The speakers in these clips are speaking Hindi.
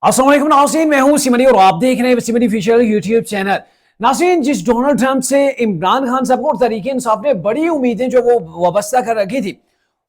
अस्सलाम वालेकुम नाज़रीन, मैं हूं सिमरी और आप देख रहे हैं सिमरी ऑफिशियल यूट्यूब चैनल। नाज़रीन, जिस डोनाल्ड ट्रंप से इमरान खान साहब को और तरीके इंसाफ ने बड़ी उम्मीदें जो वो वाबस्ता कर रखी थी,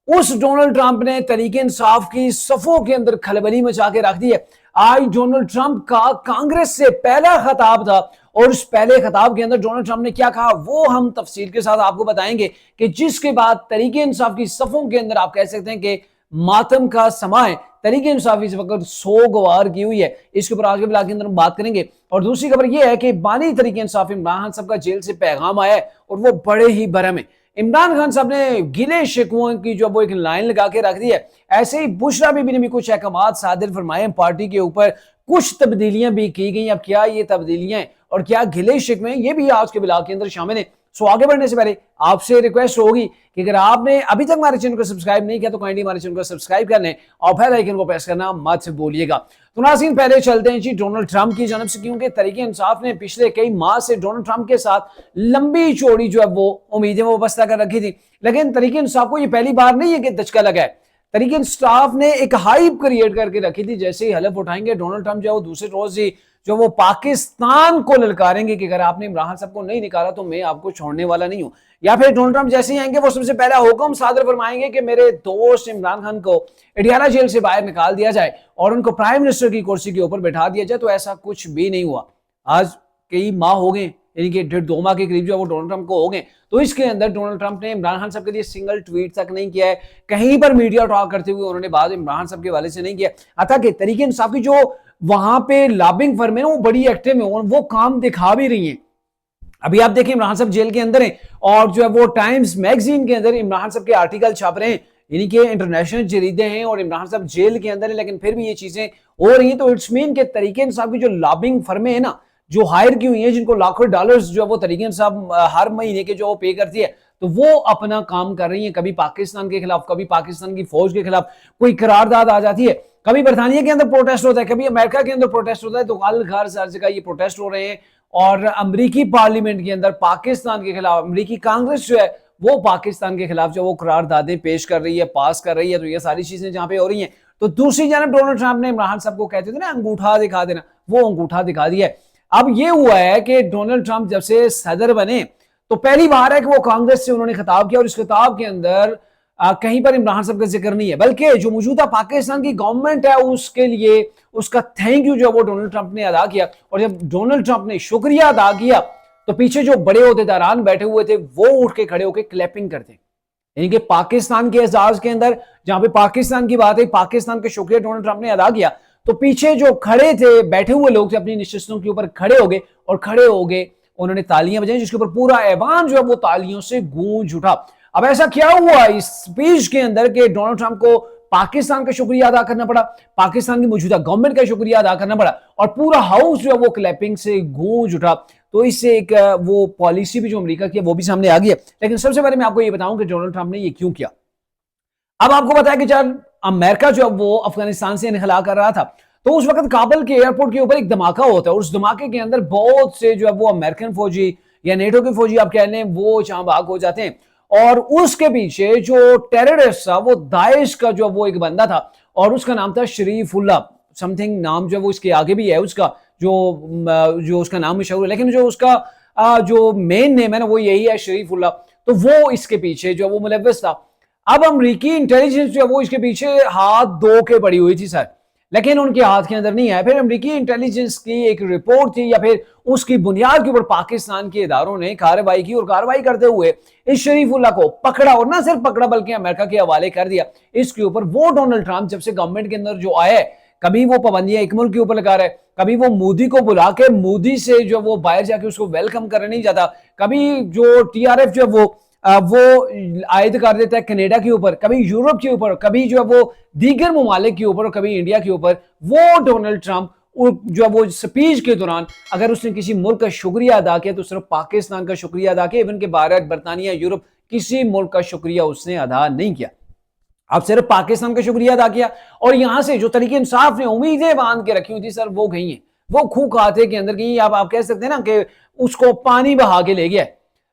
उस डोनाल्ड ट्रंप ने तरीके इंसाफ की सफों के अंदर खलबली मचा के रख दी है। आज डोनाल्ड ट्रंप का कांग्रेस से पहला खिताब था और उस पहले खिताब के अंदर डोनाल्ड ट्रंप ने क्या कहा वो हम तफसील के साथ आपको बताएंगे कि जिसके बाद तरीके इंसाफ की सफों के अंदर आप कह सकते हैं कि मातम का समा है। तरीके इंसाफ इस वक्त सोगवार की हुई है। इसके ऊपर आज के ब्लॉग के अंदर हम बात करेंगे। और दूसरी खबर यह है कि बानी तरीके इंसाफ इमरान खान साहब का जेल से पैगाम आया है और वो बड़े ही बरम है। इमरान खान साहब ने गिले शिकवों की जो वो एक लाइन लगा के रख दी है। ऐसे ही बुशरा बीबी ने भी कुछ अहकाम सादिर फरमाए पार्टी के ऊपर, कुछ तब्दीलियां भी की गई। अब क्या ये तब्दीलियां और क्या गिले शिकवे, ये भी आज के ब्लॉग के अंदर शामिल है। सो आगे बढ़ने से पहले आपसे रिक्वेस्ट होगी कि अगर आपने अभी तक हमारे चैनल को सब्सक्राइब नहीं किया तो काइंडली हमारे चैनल को सब्सक्राइब कर लें और बेल आइकन को प्रेस करना मत भूलिएगा। तो नाज़रीन, पहले चलते हैं जी डोनाल्ड ट्रंप की जानब से, क्योंकि तरीके इंसाफ ने पिछले कई माह से डोनाल्ड ट्रंप के साथ लंबी चौड़ी जो है वो उम्मीदें वाबस्ता कर रखी थी, लेकिन तरीके इंसाफ को ये पहली बार नहीं है कि दचका लगा है। तरीके इंसाफ ने एक हाइप क्रिएट करके रखी थी, जैसे ही हलफ उठाएंगे डोनाल्ड ट्रंप जो है वो दूसरे रोज ही जो वो पाकिस्तान को ललकारेंगे कि अगर आपने इमरान साहब को नहीं निकाला तो मैं आपको छोड़ने वाला नहीं हूं। या फिर डोनाल्ड ट्रंप जैसे ही आएंगे वो सबसे पहला हुक्म सादर फरमाएंगे कि मेरे दोस्त इमरान खान को अडियाला जेल से बाहर निकाल दिया जाए और उनको प्राइम मिनिस्टर की कुर्सी के ऊपर बैठा दिया जाए। तो ऐसा कुछ भी नहीं हुआ। आज कई माह हो गए, यानी कि 1.5-2 माह के करीब जो है वो डोनाल्ड ट्रंप को हो गए, तो इसके अंदर डोनाल्ड ट्रंप ने इमरान खान साहब के लिए सिंगल ट्वीट तक नहीं किया है। कहीं पर मीडिया टॉक करते हुए उन्होंने बात इमरान साहब के वाले से नहीं किया। अतः कि तरीके इंसाफ की जो वहां पे लॉबिंग फर्म है ना, वो बड़ी एक्टिव है और वो काम दिखा भी रही है। अभी आप देखिए इमरान साहब जेल के अंदर हैं और जो है वो टाइम्स मैगजीन के अंदर इमरान साहब के आर्टिकल छप रहे हैं, यानी कि इंटरनेशनल जरीदे हैं और इमरान साहब जेल के अंदर है, लेकिन फिर भी ये चीजें हो रही हैं। तो इट्स मीन के तरीके इंसाफ की जो लॉबिंग फर्में हैं ना, जो हायर की हुई है, जिनको लाखों डॉलर्स जो है वो तरीके इंसाफ हर महीने के जो पे करती है, तो वो अपना काम कर रही है। कभी पाकिस्तान के खिलाफ, कभी पाकिस्तान की फौज के खिलाफ कोई करारदाद आ जाती है, कभी बरतानिया के अंदर प्रोटेस्ट होता है, कभी अमेरिका के अंदर प्रोटेस्ट होता है, तो हर घर हर जगह ये प्रोटेस्ट हो रहे हैं। और अमेरिकी पार्लियामेंट के अंदर पाकिस्तान के खिलाफ अमेरिकी कांग्रेस जो है वो पाकिस्तान के खिलाफ जो वो करारदादें पेश कर रही है, पास कर रही है। तो ये सारी चीजें जहां पे हो रही हैं, तो दूसरी जानब डोनाल्ड ट्रंप ने इमरान साहब को कहते थे ना अंगूठा दिखा देना, वो अंगूठा दिखा दिया है। अब ये हुआ है कि डोनाल्ड ट्रंप जब से सदर बने तो पहली बार है कि वो कांग्रेस से उन्होंने खिताब किया और इस खिताब के अंदर कहीं पर इमरान साहब का जिक्र नहीं है, बल्कि जो मौजूदा पाकिस्तान की गवर्नमेंट है उसके लिए उसका थैंक यू जो वो डोनाल्ड ट्रंप ने अदा किया। और जब डोनाल्ड ट्रंप ने शुक्रिया अदा किया तो पीछे जो बड़े ओहदेदारान बैठे हुए थे वो उठ के खड़े होकर क्लैपिंग करते, यानी कि पाकिस्तान के एजाज के अंदर जहां पे पाकिस्तान की बात है, पाकिस्तान का शुक्रिया डोनाल्ड ट्रंप ने अदा किया, तो पीछे जो खड़े थे बैठे हुए लोग थे अपनी निश्चितों के ऊपर खड़े हो गए और खड़े हो गए उन्होंने तालियां बजाई, जिसके ऊपर पूरा ऐवान जो है वो तालियों से गूंज उठा। अब ऐसा क्या हुआ इस स्पीच के अंदर कि डोनाल्ड ट्रंप को पाकिस्तान का शुक्रिया अदा करना पड़ा, पाकिस्तान की मौजूदा गवर्नमेंट का शुक्रिया अदा करना पड़ा और पूरा हाउस जो है वो क्लैपिंग से गूंज उठा। तो इससे एक वो पॉलिसी भी जो अमेरिका की है वो भी सामने आ गई है। लेकिन सबसे पहले मैं आपको ये बताऊं कि डोनाल्ड ट्रंप ने ये क्यों किया। अब आपको बताया कि जब अमेरिका जो है वो अफगानिस्तान से इनखला कर रहा था तो उस वक्त काबुल के एयरपोर्ट के ऊपर एक धमाका होता है और उस धमाके के अंदर बहुत से जो है वो अमेरिकन फौजी या नेटो के फौजी आप कह लें वो जहां भाग हो जाते हैं। और उसके पीछे जो टेररिस्ट था वो दाइश का जो वो एक बंदा था और उसका नाम था शरीफुल्लाह समथिंग, नाम जो वो इसके आगे भी है उसका, जो उसका नाम मशहूर है, लेकिन जो उसका जो मेन नेम है ना वो यही है शरीफुल्लाह। तो वो इसके पीछे जो वो मुलव्वस था। अब अमरीकी इंटेलिजेंस जो है वो इसके पीछे हाथ धो के पड़ी हुई थी सर, लेकिन उनके हाथ के अंदर नहीं आया। फिर अमेरिकी इंटेलिजेंस की एक रिपोर्ट थी या फिर उसकी बुनियाद के ऊपर पाकिस्तान के इदारों ने कार्रवाई की और कार्रवाई करते हुए इस शरीफुल्लाह को पकड़ा और ना सिर्फ पकड़ा बल्कि अमेरिका के हवाले कर दिया। इसके ऊपर वो डोनाल्ड ट्रंप जब से गवर्नमेंट के अंदर जो आया है, कभी वो पाबंदियां एक मुल्क के ऊपर लगा रहा है, कभी वो मोदी को बुला के मोदी से जो वो बाहर जाके उसको वेलकम करने नहीं जाता, कभी जो टीआरएफ जो वो आयद कर देता है कनाडा के ऊपर, कभी यूरोप के ऊपर, कभी जो है वो दीगर ममालिक के ऊपर और कभी इंडिया के ऊपर। वो डोनाल्ड ट्रंप जो है वो स्पीच के दौरान अगर उसने किसी मुल्क का शुक्रिया अदा किया तो सिर्फ पाकिस्तान का शुक्रिया अदा किया, इवन के भारत, बरतानिया, यूरोप किसी मुल्क का शुक्रिया उसने अदा नहीं किया। अब सिर्फ पाकिस्तान का शुक्रिया अदा किया और यहां से जो तरीके इंसाफ ने उम्मीदें बांध के रखी हुई थी सर वो गई हैं, वो खूह खाते के अंदर गई। आप कह सकते हैं ना कि उसको पानी बहा के ले गया।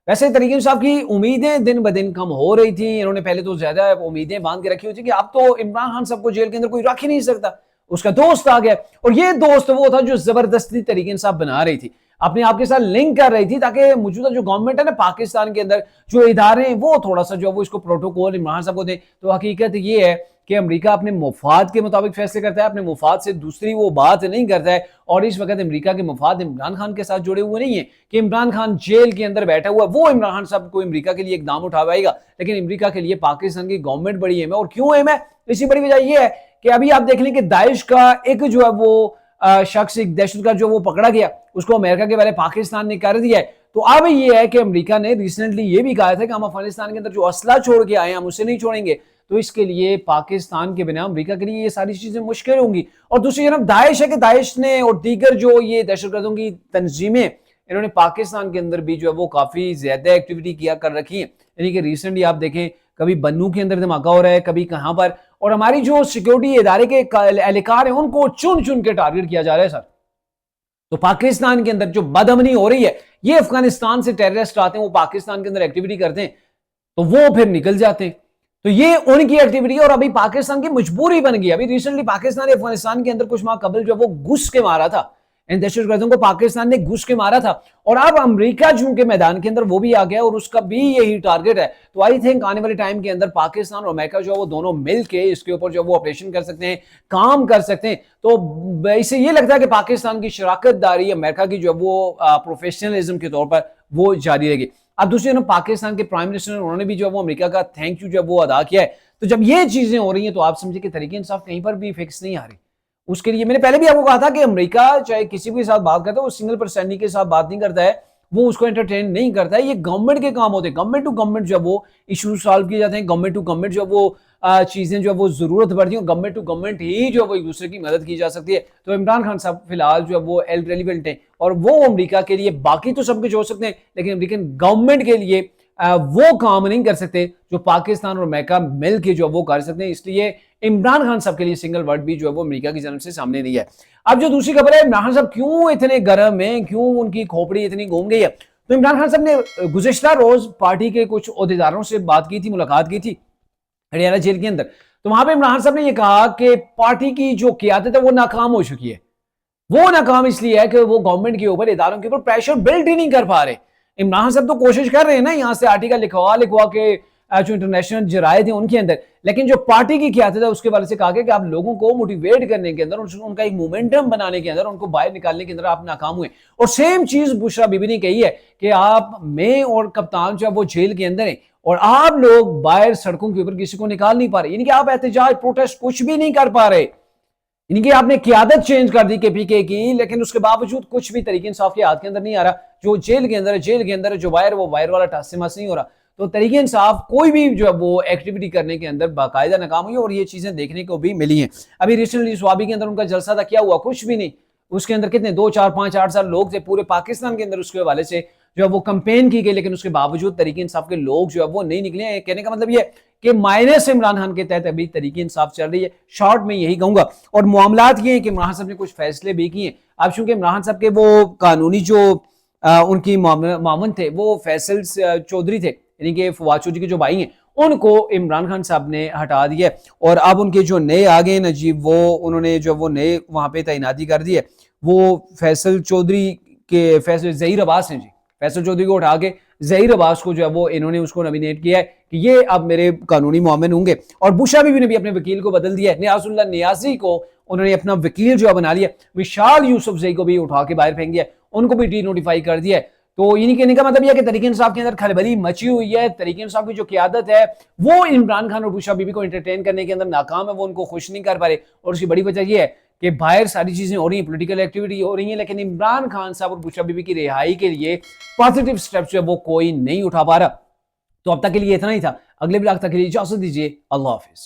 वैसे तरीके इंसाफ की उम्मीदें दिन ब दिन कम हो रही थी। इन्होंने पहले तो ज्यादा उम्मीदें बांध के रखी हुई थी कि अब तो इमरान खान साहब को जेल के अंदर कोई रख ही नहीं सकता, उसका दोस्त आ गया, और ये दोस्त वो था जो जबरदस्ती तरीके इंसाफ बना रही थी, अपने आप के साथ लिंक कर रही थी, ताकि मौजूदा जो गवर्नमेंट है ना पाकिस्तान के अंदर, जो इदारे हैं वो थोड़ा सा जो वो इसको प्रोटोकॉल इमरान साहब को दें। तो हकीकत ये है कि अमेरिका अपने मुफाद के मुताबिक फैसले करता है, अपने मुफाद से दूसरी वो बात नहीं करता है। और इस वक्त अमेरिका के मुफाद इमरान खान के साथ जुड़े हुए नहीं है कि इमरान खान जेल के अंदर बैठा हुआ है वो इमरान खान साहब को अमेरिका के लिए इकदाम उठाएगा, लेकिन अमेरिका के लिए पाकिस्तान की गवर्नमेंट बड़ी अहम है। और क्यों अहम है? इसी बड़ी वजह यह है कि अभी आप देख लें कि दाइश का एक जो है वो शख्स, एक दहशतगर्द जो वो पकड़ा गया, उसको अमेरिका के बारे पाकिस्तान ने कर दिया है। तो अब ये है कि अमेरिका ने रिसेंटली ये भी कहा था कि हम अफगानिस्तान के अंदर जो असला छोड़ के आए हम उसे नहीं छोड़ेंगे। तो इसके लिए पाकिस्तान के बिना अमेरिका के लिए ये सारी चीजें मुश्किल होंगी। और दूसरी तरफ दाइश है कि दाइश ने और दीगर जो ये दहशतगर्दों की तंजीमें, इन्होंने पाकिस्तान के अंदर भी जो है वो काफी ज्यादा एक्टिविटी किया कर रखी है। यानी कि रिसेंटली आप देखें कभी बन्नू के अंदर धमाका हो रहा है, कभी कहां पर, और हमारी जो सिक्योरिटी इदारे के एहलकार है उनको चुन चुन के टारगेट किया जा रहा है सर। तो पाकिस्तान के अंदर जो बदअमनी हो रही है, ये अफगानिस्तान से टेररिस्ट आते हैं, वो पाकिस्तान के अंदर एक्टिविटी करते हैं, तो वो फिर निकल जाते हैं। तो ये उनकी एक्टिविटी, और अभी पाकिस्तान की मजबूरी बन गई। अभी रिसेंटली पाकिस्तान ने अफगानिस्तान के अंदर कुछ माह कबल जो वो घुस के मारा था, इन दहशतगर्दों को पाकिस्तान ने घुस के मारा था, और अब अमेरिका चूंकि मैदान के अंदर वो भी आ गया और उसका भी यही टारगेट है। तो आई थिंक आने वाले टाइम के अंदर पाकिस्तान और अमेरिका जो है वो दोनों मिलके इसके ऊपर जो वो ऑपरेशन कर सकते हैं, काम कर सकते हैं। तो इससे ये लगता है कि पाकिस्तान की शराकतदारी अमेरिका की जो है वो प्रोफेशनलिज्म के तौर पर वो जारी रहेगी। अब दूसरी तरफ पाकिस्तान के प्राइम मिनिस्टर उन्होंने भी जो है वो अमेरिका का थैंक यू जो है वो अदा किया है। तो जब ये चीजें हो रही हैं तो आप समझिए कि तरीके इंसाफ कहीं पर भी फिक्स नहीं आ रही। उसके लिए मैंने पहले भी आपको कहा था कि अमेरिका चाहे किसी के साथ बात करता है, वो सिंगल पर्सन के साथ बात नहीं करता है, वो उसको एंटरटेन नहीं करता है। ये गवर्नमेंट के काम होते हैं, गवर्नमेंट टू गवर्नमेंट जो है वो इशू सॉल्व किए जाते हैं, गवर्नमेंट टू गवर्नमेंट जो है वो चीजें जो है वो जरूरत पड़ती है, गवर्नमेंट टू गवर्नमेंट ही जो है वो एक दूसरे की मदद की जा सकती है। तो इमरान खान साहब फिलहाल जो है वो रेलिवेंट है, और वो अमेरिका के लिए, बाकी तो सब कुछ हो सकते हैं लेकिन अमेरिकन गवर्नमेंट के लिए वो काम नहीं कर सकते जो पाकिस्तान और अमेरिका मिल के जो वो कर सकते हैं। इसलिए इमरान खान साहब के लिए सिंगल वर्ड भी जो है वो अमेरिका की जन्म से सामने नहीं है। अब जो दूसरी खबर है, इमरान खान साहब क्यों इतने गर्म है, क्यों उनकी खोपड़ी इतनी घूम गई है। तो इमरान खान साहब ने गुज़िश्ता रोज पार्टी के कुछ ओहदेदारों से बात की थी, मुलाकात की थी हरियाणा जेल के अंदर। तो वहां पे इमरान साहब ने यह कहा कि पार्टी की जो क़यादत है वो नाकाम हो चुकी है। वो नाकाम इसलिए है कि वो गवर्नमेंट के ऊपर, इदारों के ऊपर प्रेशर बिल्ड ही नहीं कर पा रहे। इमरान साहब तो कोशिश कर रहे हैं ना यहाँ से आर्टिकल लिखवा के जो इंटरनेशनल जराये थे उनके अंदर, लेकिन जो पार्टी की क़यादत है उसके वाले से कहा गया कि आप लोगों को मोटिवेट करने के अंदर, उनका एक मोमेंटम बनाने के अंदर, उनको बाहर निकालने के अंदर आप नाकाम हुए। और सेम चीज बुशरा बीबी ने कही है कि आप, मैं और कप्तान जो है वो जेल के अंदर है और आप लोग बाहर सड़कों के ऊपर किसी को निकाल नहीं पा रहे, यानी कि आप एहतजाज, प्रोटेस्ट कुछ भी नहीं कर पा रहे, यानी कि आपने क़यादत चेंज कर दी केपीके की, लेकिन उसके बावजूद कुछ भी तरीके इंसाफ के हाथ के अंदर नहीं आ रहा। जो जेल के अंदर है, जेल के अंदर जो वायर, वो वायर वाला टस से मस नहीं हो रहा। तो तरीके इंसाफ कोई भी जो है वो एक्टिविटी करने के अंदर बाकायदा नाकाम हुई, और ये चीजें देखने को भी मिली हैं। अभी रिसेंटली स्वाबी के अंदर उनका जलसा था, क्या हुआ? कुछ भी नहीं। उसके अंदर कितने 2, 4, 5, 8 साल लोग थे पूरे पाकिस्तान के अंदर, उसके हवाले से जो है वो कंपेन की गई, लेकिन उसके बावजूद तरीके इंसाफ के लोग जो है वो नहीं निकले। कहने का मतलब ये कि माइनस इमरान खान के तहत अभी तरीके इंसाफ चल रही है, शॉर्ट में यही कहूंगा। और मामलात ये है कि इमरान साहब ने कुछ फैसले भी किए। अब चूंकि इमरान साहब के वो कानूनी जो उनकी मामन थे वो फैसल चौधरी थे, यानी कि फवाद चौधरी के जो भाई हैं, उनको इमरान खान साहब ने हटा दिया, और अब उनके जो नए आ गए नजीब, वो उन्होंने जो वो नए वहां पे तैनाती कर दी है। वो फैसल चौधरी के फैसल ज़हीर अब्बास हैं जी, फैसल चौधरी को उठा के ज़हीर अब्बास को जो है वो इन्होंने उसको नॉमिनेट किया है कि ये अब मेरे कानूनी मुआमिन होंगे। और बुशरा बीबी ने भी अपने वकील को बदल दिया है, नियाजुल्लाह नियाजी को उन्होंने अपना वकील जो है बना लिया, विशाल यूसुफजई को भी उठा के बाहर फेंक दिया, उनको भी डी नोटिफाई कर दिया है। तो यानी कहने का मतलब यह कि तरीके इंसाफ के अंदर खलबली मची हुई है। तरीके इंसाफ की जो क़यादत है वो इमरान खान और बुशरा बीबी को एंटरटेन करने के अंदर नाकाम है, वो उनको खुश नहीं कर पा रहे। और उसकी बड़ी वजह यह है कि बाहर सारी चीजें हो रही हैं, पॉलिटिकल एक्टिविटी हो रही है, लेकिन इमरान खान साहब और बुशरा बीबी की रिहाई के लिए पॉजिटिव स्टेप्स जो है वो कोई नहीं उठा पा रहा। तो अब तक के लिए इतना ही था। अगले ब्लॉग तक के लिए इजाजत दीजिए। अल्लाह हाफिज।